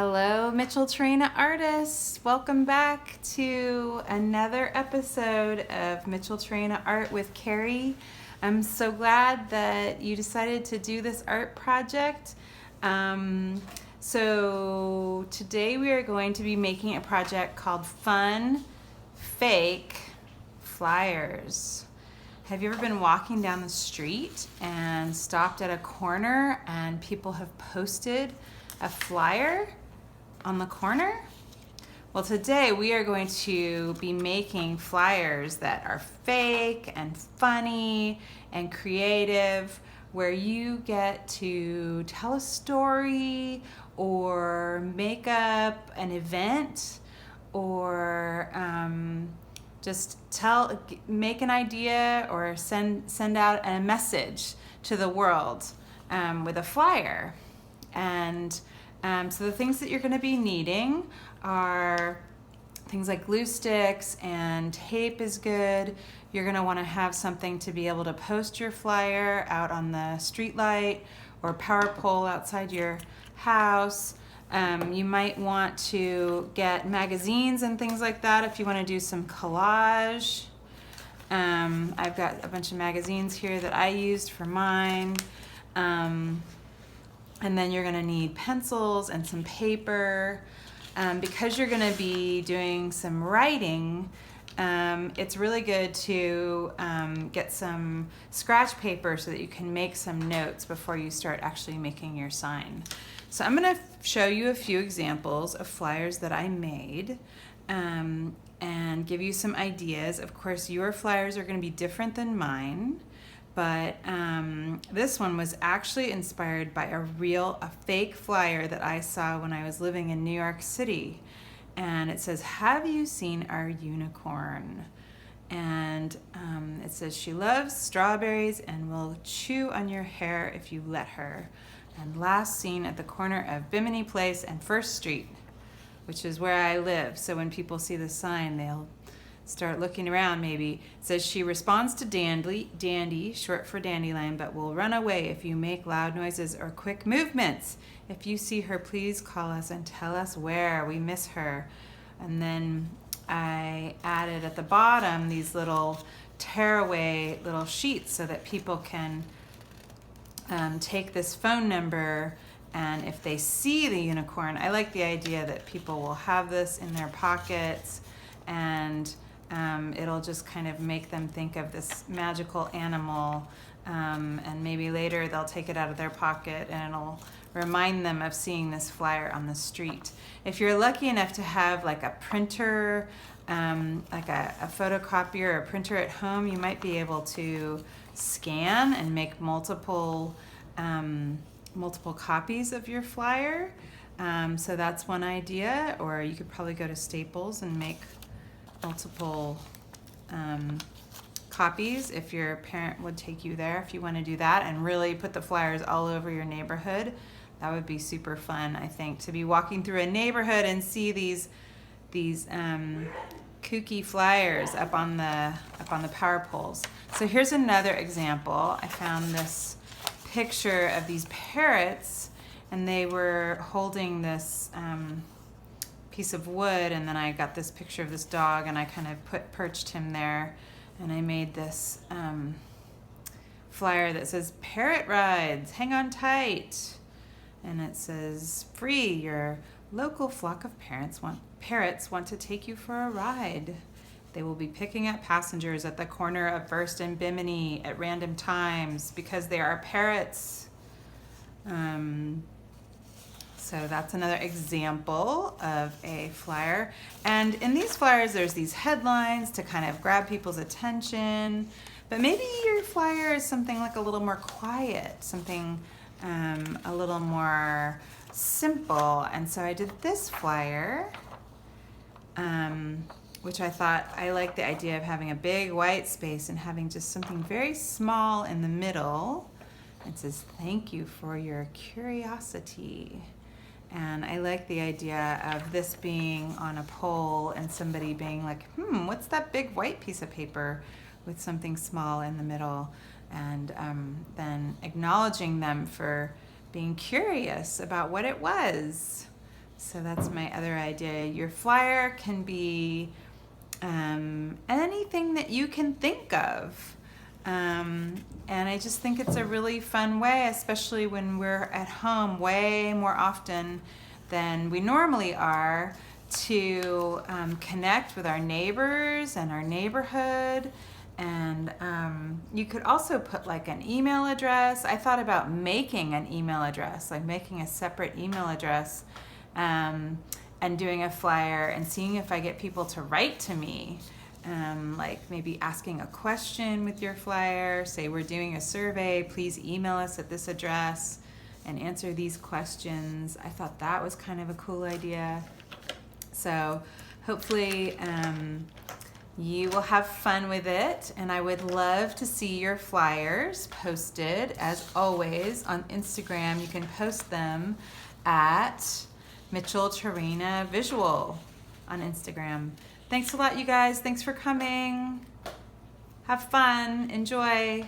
Hello, Mitchell Trina artists. Welcome back to another episode of Mitchell Trina Art with Carrie. I'm so glad that you decided to do this art project. So today we are going to be making a project called Fun Fake Flyers. Have you ever been walking down the street and stopped at a corner and people have posted a flyer on the corner? Well, today we are going to be making flyers that are fake and funny and creative, where you get to tell a story or make up an event or just make an idea or send out a message to the world with a flyer. And so the things that you're going to be needing are things like glue sticks, and tape is good. You're going to want to have something to be able to post your flyer out on the street light or power pole outside your house. You might want to get magazines and things like that if you want to do some collage. I've got a bunch of magazines here that I used for mine. And then you're going to need pencils and some paper. Because you're going to be doing some writing, it's really good to get some scratch paper so that you can make some notes before you start actually making your sign. So I'm going to show you a few examples of flyers that I made and give you some ideas. Of course, your flyers are going to be different than mine. But this one was actually inspired by a fake flyer that I saw when I was living in New York City. And it says, "Have you seen our unicorn?" And it says, "She loves strawberries and will chew on your hair if you let her. And last seen at the corner of Bimini Place and First Street," which is where I live. So when people see the sign, they'll start looking around maybe. It says, "She responds to dandy, short for dandelion, but will run away if you make loud noises or quick movements. If you see her, please call us and tell us where. We miss her." And then I added at the bottom these little tearaway little sheets so that people can take this phone number, and if they see the unicorn, I like the idea that people will have this in their pockets, and it'll just kind of make them think of this magical animal, and maybe later they'll take it out of their pocket and it'll remind them of seeing this flyer on the street. If you're lucky enough to have like a printer, like a photocopier or a printer at home, you might be able to scan and make multiple copies of your flyer. So that's one idea. Or you could probably go to Staples and make multiple copies if your parent would take you there, if you want to do that and really put the flyers all over your neighborhood. That would be super fun, I think, to be walking through a neighborhood and see these kooky flyers up on the power poles. So here's another example. I found this picture of these parrots, and they were holding this piece of wood, and then I got this picture of this dog, and I kind of perched him there, and I made this flyer that says, "Parrot rides, hang on tight," and it says, "Free, your local flock of parrots want to take you for a ride. They will be picking up passengers at the corner of First and Bimini at random times because they are parrots." So that's another example of a flyer. And in these flyers, there's these headlines to kind of grab people's attention. But maybe your flyer is something like a little more quiet, something a little more simple. And so I did this flyer, which I thought, I like the idea of having a big white space and having just something very small in the middle. It says, "Thank you for your curiosity." And I like the idea of this being on a pole and somebody being like, what's that big white piece of paper with something small in the middle? And then acknowledging them for being curious about what it was. So that's my other idea. Your flyer can be anything that you can think of. And I just think it's a really fun way, especially when we're at home way more often than we normally are, to connect with our neighbors and our neighborhood. And you could also put like an email address. I thought about making an email address, like making a separate email address, and doing a flyer and seeing if I get people to write to me. Like maybe asking a question with your flyer. Say we're doing a survey, please email us at this address and answer these questions. I thought that was kind of a cool idea. So hopefully you will have fun with it, and I would love to see your flyers posted. As always, on Instagram, you can post them at Mitchell Tarina Visual on Instagram. Thanks a lot, you guys. Thanks for coming. Have fun. Enjoy.